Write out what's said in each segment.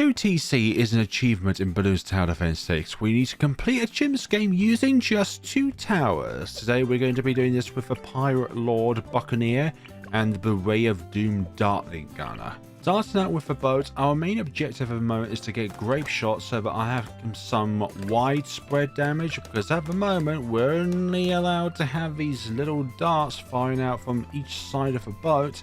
2TC is an achievement in Balloons Tower Defense 6. We need to complete a CHIMPS game using just 2 towers. Today we're going to be doing this with the Pirate Lord Buccaneer and the Ray of Doom Dartling Gunner. Starting out with the boat, our main objective at the moment is to get grape shots so that I have some widespread damage, because at the moment we're only allowed to have these little darts firing out from each side of the boat.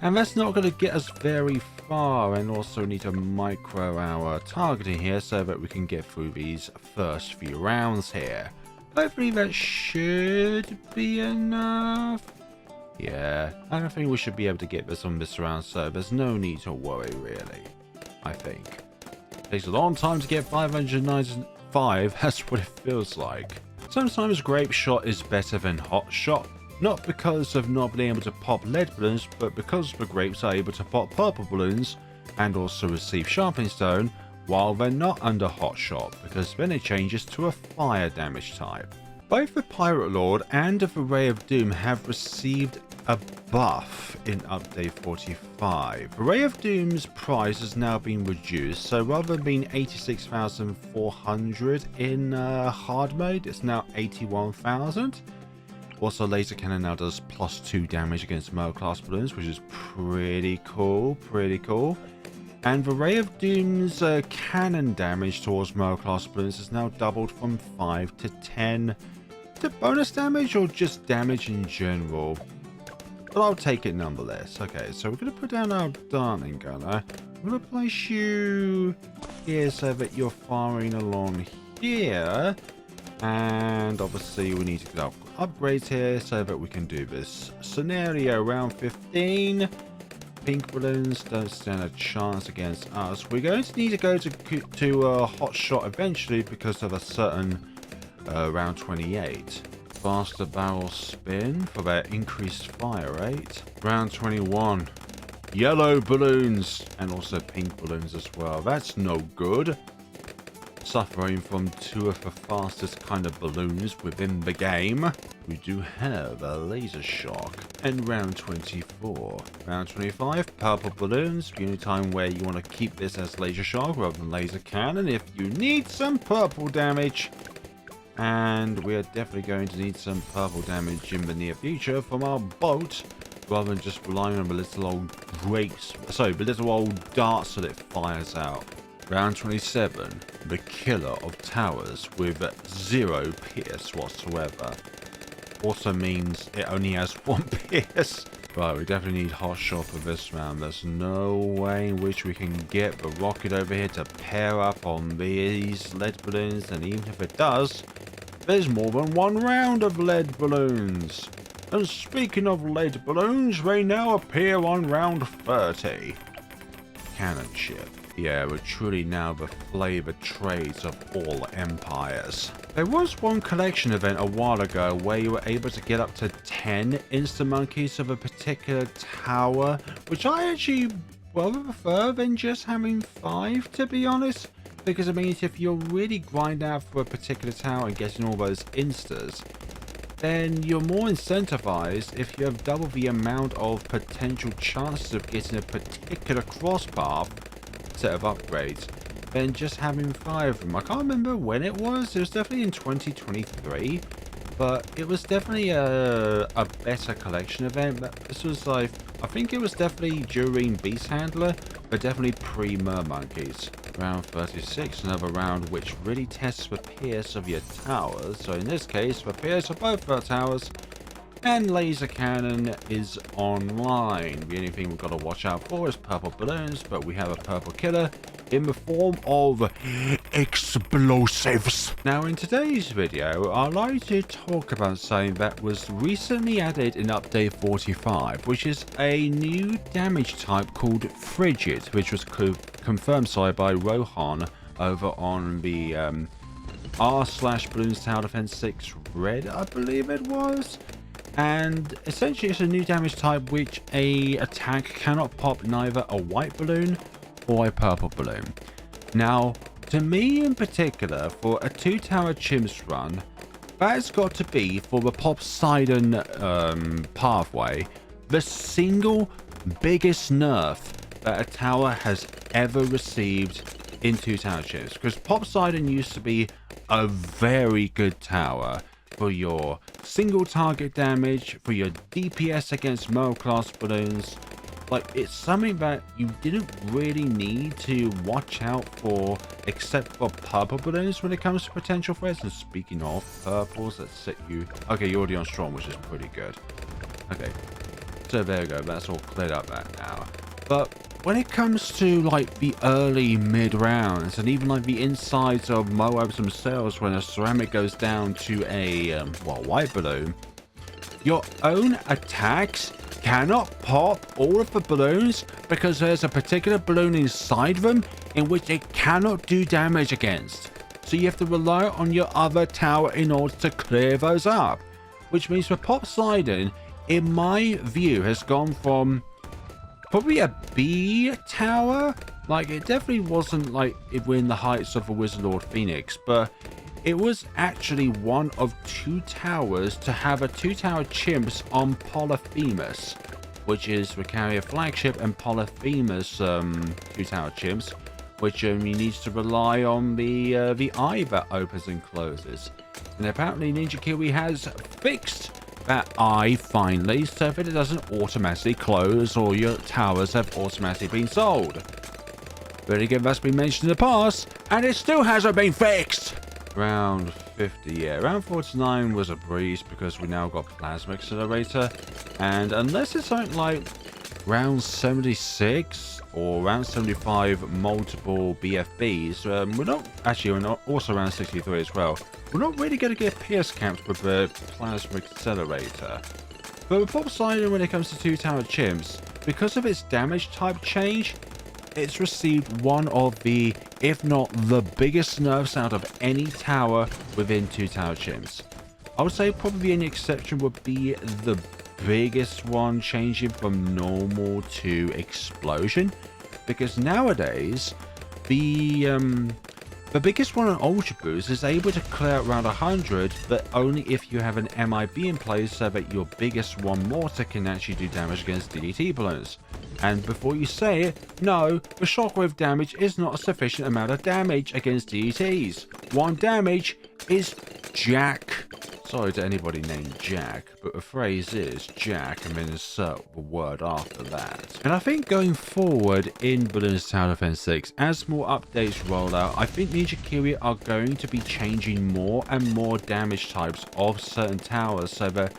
And that's not going to get us very far, and also need to micro our targeting here so that we can get through these first few rounds here. Hopefully that should be enough. Yeah, I don't think we should be able to get this on this round, so there's no need to worry really, I think. It takes a long time to get 595, that's what it feels like. Sometimes grape shot is better than hot shot. Not because of not being able to pop lead balloons, but because the grapes are able to pop purple balloons and also receive sharpening stone while they're not under hot shot, because then it changes to a fire damage type. Both the Pirate Lord and the Ray of Doom have received a buff in update 45. The Ray of Doom's price has now been reduced, so rather than being 86,400 in hard mode, it's now 81,000. Also, laser cannon now does +2 damage against middle class balloons, which is pretty cool, And the Ray of Doom's cannon damage towards middle class balloons is now doubled from 5 to 10. Is it bonus damage or just damage in general? But I'll take it nonetheless. Okay, so we're going to put down our Dartling Gunner. I'm going to place you here so that you're firing along here. And obviously we need to get upgrades here so that we can do this scenario. Round 15. Pink balloons don't stand a chance against us. We're going to need to go to a hot shot eventually because of a certain round 28. Faster barrel spin for that increased fire rate. Round 21. Yellow balloons and also pink balloons as well. That's no good. Suffering from 2 of the fastest kind of balloons within the game. We do have a laser shock. And round 24. Round 25, purple balloons. The only time where you want to keep this as laser shock rather than laser cannon if you need some purple damage. And we are definitely going to need some purple damage in the near future from our boat, rather than just relying on the little old the little old darts that it fires out. Round 27, the killer of towers with 0 pierce whatsoever. Also means it only has 1 pierce. Right, we definitely need hot shot for this round. There's no way in which we can get the rocket over here to pair up on these lead balloons, and even if it does, there's more than 1 round of lead balloons. And speaking of lead balloons, they now appear on round 30. Cannon ship. Yeah, we're truly now the flavor trades of all empires. There was one collection event a while ago where you were able to get up to 10 insta-monkeys of a particular tower, which I actually rather prefer than just having 5, to be honest. Because it means if you're really grinding out for a particular tower and getting all those instas, then you're more incentivized if you have double the amount of potential chances of getting a particular cross path set of upgrades than just having 5 of them. I can't remember when it was. It was definitely in 2023, but it was definitely a better collection event. But this was like, I think it was definitely during Beast Handler, but definitely pre-Mer Monkeys. Round 36, another round which really tests the pierce of your towers. So in this case, the pierce of both our towers. And laser cannon is online. The only thing we've got to watch out for is purple balloons, but we have a purple killer in the form of explosives. Now in today's video, I'd like to talk about something that was recently added in update 45, which is a new damage type called Frigid, which was confirmed by Rohan over on the r/Balloons Tower Defense 6 Red, I believe it was. And essentially it's a new damage type which a attack cannot pop neither a white balloon or a purple balloon. Now, to me in particular, for a 2-tower CHIMPS run, that's got to be, for the Poseidon pathway, the single biggest nerf that a tower has ever received in Two Tower Chimps. Because Poseidon used to be a very good tower for your single target damage, for your DPS against middle class balloons. Like, it's something that you didn't really need to watch out for, except for purple balloons when it comes to potential threats. And speaking of purples, let's set you... Okay, you're already on strong, which is pretty good. Okay, so there we go. That's all cleared up that now. But when it comes to, like, the early mid rounds, and even, like, the insides of Moabs themselves, when a ceramic goes down to a, white balloon, your own attacks cannot pop all of the balloons because there's a particular balloon inside them in which it cannot do damage against. So you have to rely on your other tower in order to clear those up. Which means for Poseidon, in my view, has gone from probably a B tower. Like, it definitely wasn't like it were in the heights of a Wizard Lord Phoenix, but it was actually one of 2 towers to have a 2-tower chimps on Polyphemus, which is the carrier flagship, and Polyphemus 2-tower chimps, which needs to rely on the eye that opens and closes. And apparently Ninja Kiwi has fixed that eye finally, so that it doesn't automatically close or your towers have automatically been sold. But again, that's been mentioned in the past, and it still hasn't been fixed. Round 50, yeah. Round 49 was a breeze because we now got Plasma Accelerator. And unless it's something like round 76 or round 75 multiple BFBs, we're not... Actually, we're not also round 63 as well. We're not really going to get PS camps with the Plasma Accelerator. But with Poseidon, when it comes to 2-tower chimps, because of its damage type change, it's received one of the, if not the biggest nerfs out of any tower within 2-tower chimps. I would say probably an exception would be the biggest one, changing from normal to explosion, because nowadays the biggest one on Ultra Boost is able to clear out around 100, but only if you have an MIB in place, so that your biggest one mortar can actually do damage against DDT balloons. And before you say it, no, the shockwave damage is not a sufficient amount of damage against DDTs. 1 damage is Jack. Sorry to anybody named Jack, but the phrase is Jack and then insert the word after that. And I think going forward in Balloons Tower Defense 6, as more updates roll out, I think Ninja Kiwi are going to be changing more and more damage types of certain towers, so that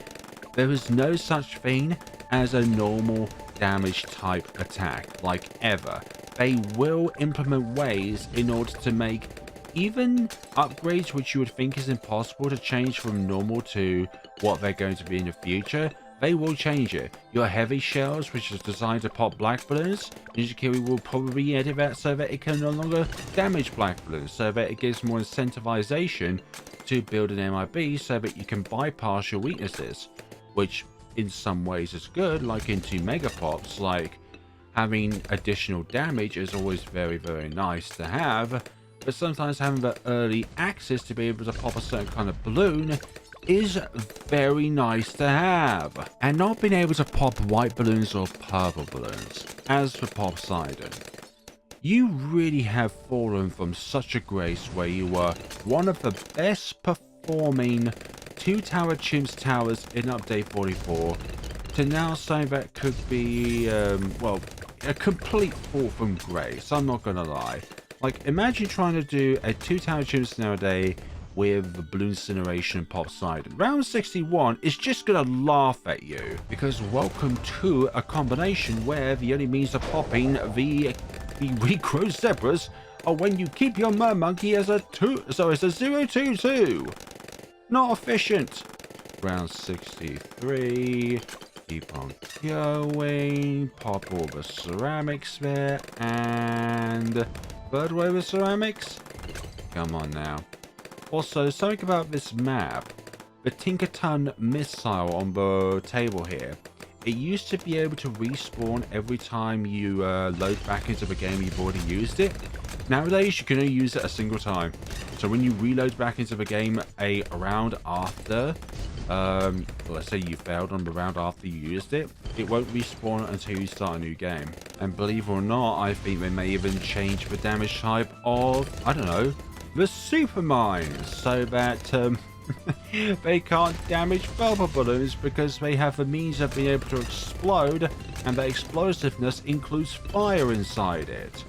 there is no such thing as a normal damage type attack, like ever. They will implement ways in order to make even upgrades which you would think is impossible to change from normal to what they're going to be in the future. They will change it. Your heavy shells, which is designed to pop black balloons, Ninja Kiwi will probably edit that so that it can no longer damage black balloons, so that it gives more incentivization to build an MIB so that you can bypass your weaknesses, which in some ways is good, like in 2 mega pops. Like, having additional damage is always very, very nice to have, but sometimes having the early access to be able to pop a certain kind of balloon is very nice to have. And not being able to pop white balloons or purple balloons. As for Poseidon, you really have fallen from such a grace where you were one of the best performing 2-tower chimps towers in update 44 to now something that could be, well, a complete fall from grace. I'm not gonna lie. Like, imagine trying to do a 2-tower chimps nowadays with the balloon incineration and Poseidon. Round 61 is just gonna laugh at you, because welcome to a combination where the only means of popping the regrown zebras are when you keep your mermonkey as a 022. Not efficient. Round 63. Keep on going. Pop all the ceramics there. And third wave of ceramics. Come on now. Also, something about this map. The Tinkerton missile on the table here. It used to be able to respawn every time you load back into the game you've already used it. Nowadays, you can only use it a single time. So when you reload back into the game a round after, let's say you failed on the round after you used it, it won't respawn until you start a new game. And believe it or not, I think they may even change the damage type of, I don't know, the super mines, so that they can't damage purple balloons because they have the means of being able to explode, and the explosiveness includes fire inside it.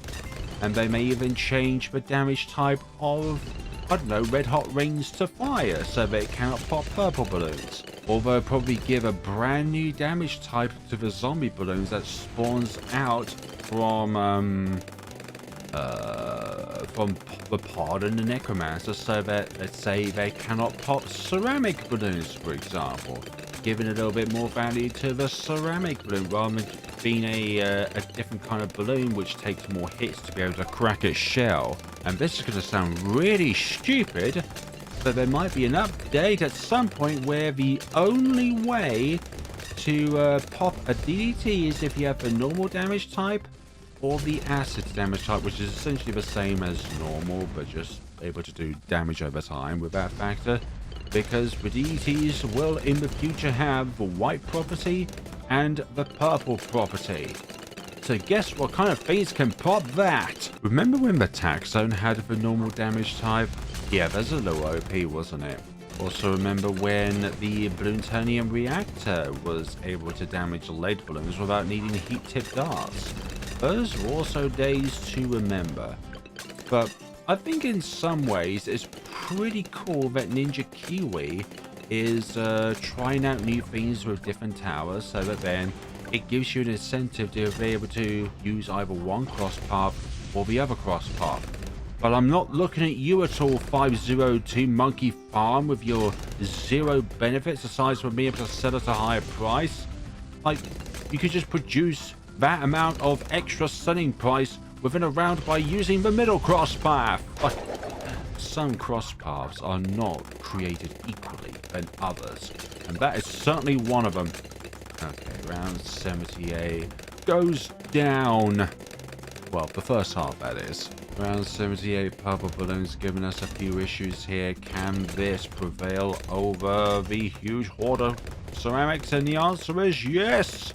And they may even change the damage type of, I don't know, red hot rings to fire, so that it cannot pop purple balloons. Or they'll probably give a brand new damage type to the zombie balloons that spawns out from the pod and the necromancer, so that, let's say, they cannot pop ceramic balloons, for example, giving a little bit more value to the ceramic balloon rather than being a different kind of balloon which takes more hits to be able to crack its shell. And this is going to sound really stupid, but there might be an update at some point where the only way to pop a DDT is if you have the normal damage type or the acid damage type, which is essentially the same as normal, but just able to do damage over time with that factor, because the DDTs will in the future have the white property and the purple property. So guess what kind of things can pop that? Remember when the tax zone had the normal damage type? Yeah, there's a little OP, wasn't it? Also remember when the plutonium reactor was able to damage lead balloons without needing heat-tipped darts. Those were also days to remember. But I think in some ways it's pretty cool that Ninja Kiwi is trying out new things with different towers, so that then it gives you an incentive to be able to use either one cross path or the other cross path. But I'm not looking at you at all, 502 Monkey Farm, with your zero benefits aside from being able to sell at a higher price. Like, you could just produce that amount of extra selling price within a round by using the middle cross path. Like, some cross paths are not created equally than others, and that is certainly one of them. Okay, round 78 goes down. Well, the first half, that is. Round 78 purple balloons giving us a few issues here. Can this prevail over the huge horde of ceramics? And the answer is yes.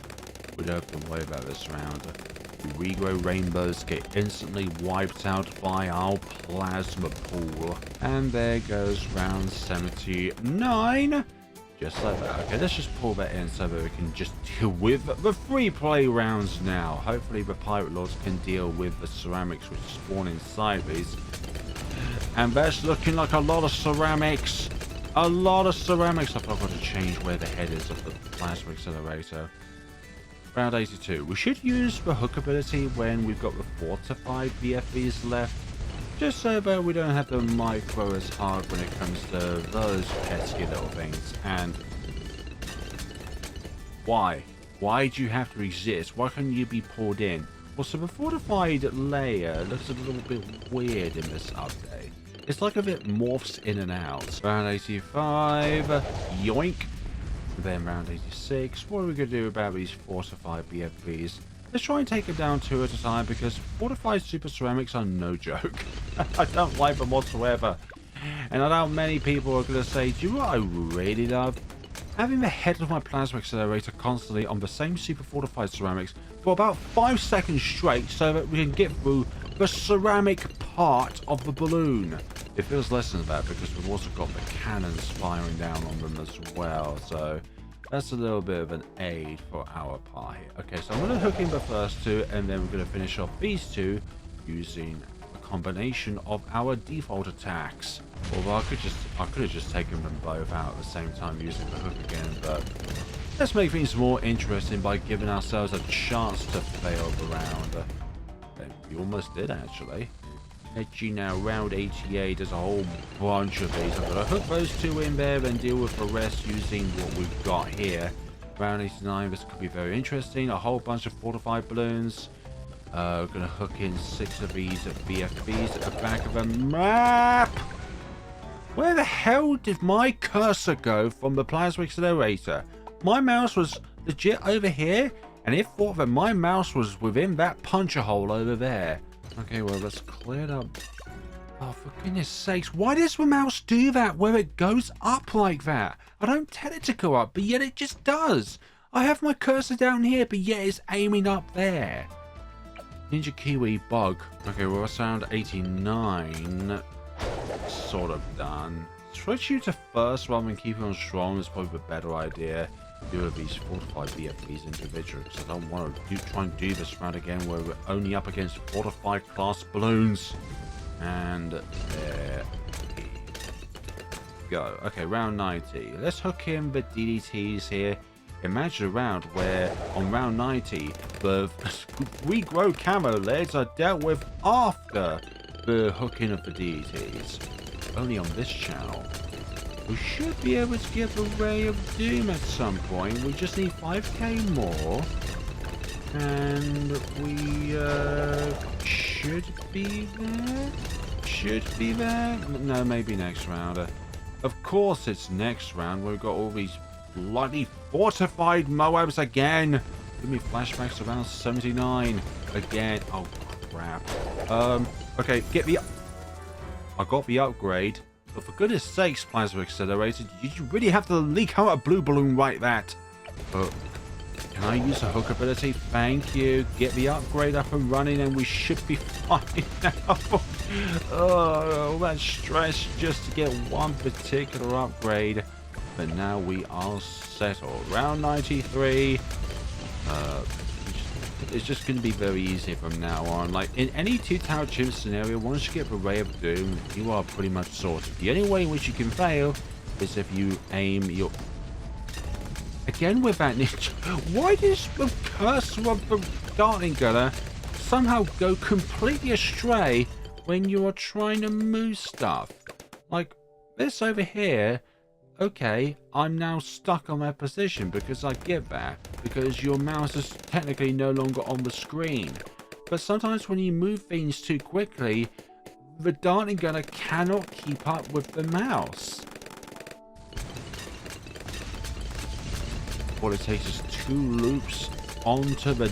We don't have to worry about this round. The regrow rainbows get instantly wiped out by our plasma pool. And there goes round 79. Just like that. Okay, let's just pull that in so that we can just deal with the free play rounds now. Hopefully the pirate lords can deal with the ceramics which spawn inside these. And that's looking like a lot of ceramics. A lot of ceramics. I forgot to change where the head is of the plasma accelerator. Round 82. We should use the hook ability when we've got the fortified BFBs left, just so that we don't have to micro as hard when it comes to those pesky little things. And why? Why do you have to exist? Why can't you be pulled in? Well, so the fortified layer looks a little bit weird in this update. It's like if it morphs in and out. Round 85. Yoink. Then round 86. What are we going to do about these fortified BFBs? Let's try and take them down two at a time, because fortified super ceramics are no joke. I don't like them whatsoever. And I know many people are going to say, do you know what I really love? Having the head of my plasma accelerator constantly on the same super fortified ceramics for about 5 seconds straight, so that we can get through the ceramic part of the balloon. It feels less than that because we've also got the cannons firing down on them as well, so that's a little bit of an aid for our part here. Okay, so I'm going to hook in the first two, and then we're going to finish off these two using a combination of our default attacks. Although I could have just taken them both out at the same time using the hook again, but let's make things more interesting by giving ourselves a chance to fail the round. We almost did, actually. Actually, now round 88, there's a whole bunch of these. I'm going to hook those two in there, then deal with the rest using what we've got here. Round 89, this could be very interesting. A whole bunch of fortified balloons. We're going to hook in 6 of these BFBs at the back of the map. Where the hell did my cursor go from the plasma accelerator? My mouse was legit over here, and it thought that my mouse was within that puncher hole over there. Okay, well, let's clear it up. Oh, for goodness sakes, why does the mouse do that where it goes up like that? I don't tell it to go up, but yet it just does. I have my cursor down here, but yet it's aiming up there. Ninja Kiwi bug. Okay, we're around 89. Sort of done. Switch you to first rather than keep it on strong is probably a better idea. Do these 45 BFBs individually, because I don't want to try and do this round again where we're only up against 45 class balloons. And there we go. Okay, round 90. Let's hook in the DDTs here. Imagine a round where on round 90 the regrow camo legs are dealt with after the hooking of the DDTs. Only on this channel. We should be able to get the Ray of Doom at some point. We just need 5k more. And we should be there. Should be there. No, maybe next round. Of course it's next round. We've got all these bloody fortified Moabs again. Give me flashbacks around 79 again. Oh crap. Okay, get the... I got the upgrade. But for goodness sakes, Plasma Accelerated, did you really have to leak out a blue balloon like that? Can I use a hook ability? Thank you. Get the upgrade up and running and we should be fine now. Oh, all that stress just to get one particular upgrade. But now we are settled. Round 93. It's just going to be very easy from now on. Like in any two-tower chimp scenario, once you get the Ray of Doom, you are pretty much sorted. The only way in which you can fail is if you aim your... Again with that ninja. Why does the cursor of the Dartling Gunner somehow go completely astray when you are trying to move stuff? Like this over here. Okay, I'm now stuck on that position because I get that. Because your mouse is technically no longer on the screen. But sometimes when you move things too quickly, the Dartling Gunner cannot keep up with the mouse. All it takes is 2 loops onto the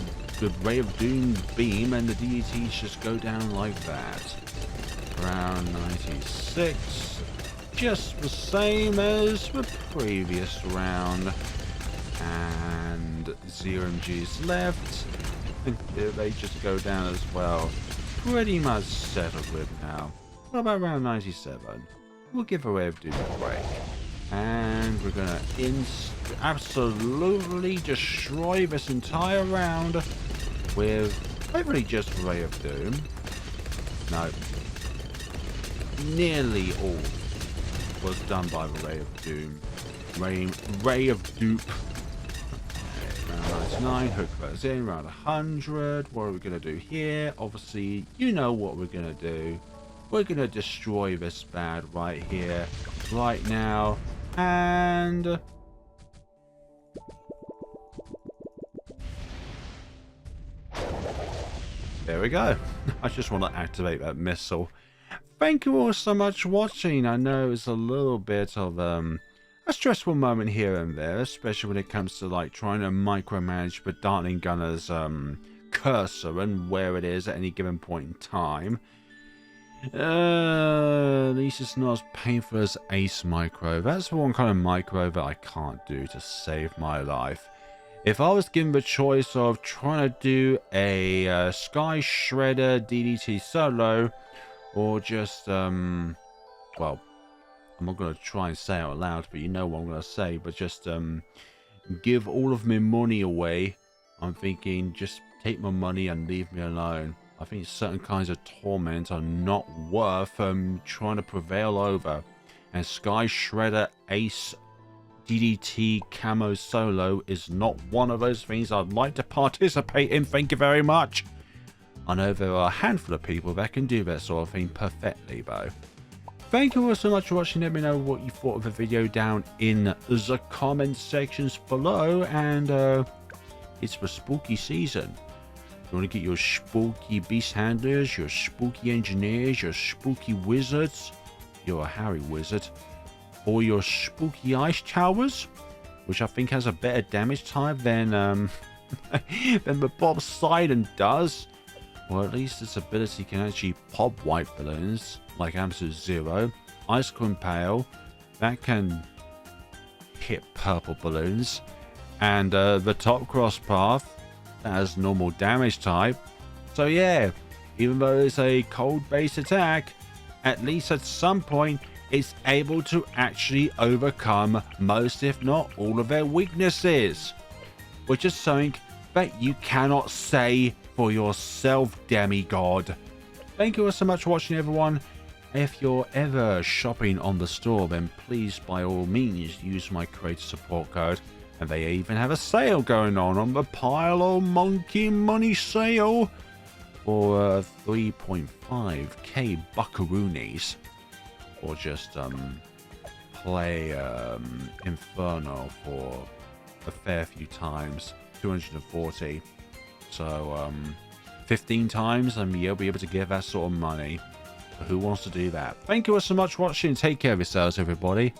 Ray of Doom beam and the DDTs just go down like that. Round 96. Just the same as the previous round. And 0MGs left. They just go down as well. Pretty much settled with now. What about round 97? We'll give Ray of Doom a break. And we're gonna absolutely destroy this entire round with hopefully just Ray of Doom. No. Nearly all was done by the Ray of Doom. Ray of Dupe. Okay, round 99, hook goes in, round 100. What are we going to do here? Obviously, you know what we're going to do. We're going to destroy this bad right here, right now. And... there we go. I just want to activate that missile. Thank you all so much for watching. I know it's a little bit of a stressful moment here and there, especially when it comes to like trying to micromanage the Dartling Gunner's cursor and where it is at any given point in time. At least it's not as painful as Ace Micro. That's the one kind of micro that I can't do to save my life. If I was given the choice of trying to do a Sky Shredder DDT solo, or just, well, I'm not going to try and say it out loud, but you know what I'm going to say, but just give all of my money away, I'm thinking just take my money and leave me alone. I think certain kinds of torment are not worth trying to prevail over. And Sky Shredder Ace DDT Camo Solo is not one of those things I'd like to participate in. Thank you very much. I know there are a handful of people that can do that sort of thing perfectly though. Thank you all so much for watching. Let me know what you thought of the video down in the comment sections below. And it's the spooky season. You want to get your spooky beast handlers, your spooky engineers, your spooky wizards, you're a Harry wizard, or your spooky ice towers, which I think has a better damage type than than the Bob Sidon does. Or at least its ability can actually pop white balloons, like Absolute Zero. Ice Cream Pail, that can hit purple balloons. And the top cross path has normal damage type. So yeah, even though it's a cold base attack, at least at some point it's able to actually overcome most, if not all, of their weaknesses, which is something that you cannot say for yourself, demigod. Thank you all so much for watching, everyone. If you're ever shopping on the store, then please by all means use my creator support code. And they even have a sale going on the Pile of Monkey Money sale for 3.5k buckaroonies. Or just play Inferno for a fair few times, 240. So 15 times, and you'll be able to get that sort of money. Who wants to do that? Thank you all so much for watching. Take care of yourselves, everybody.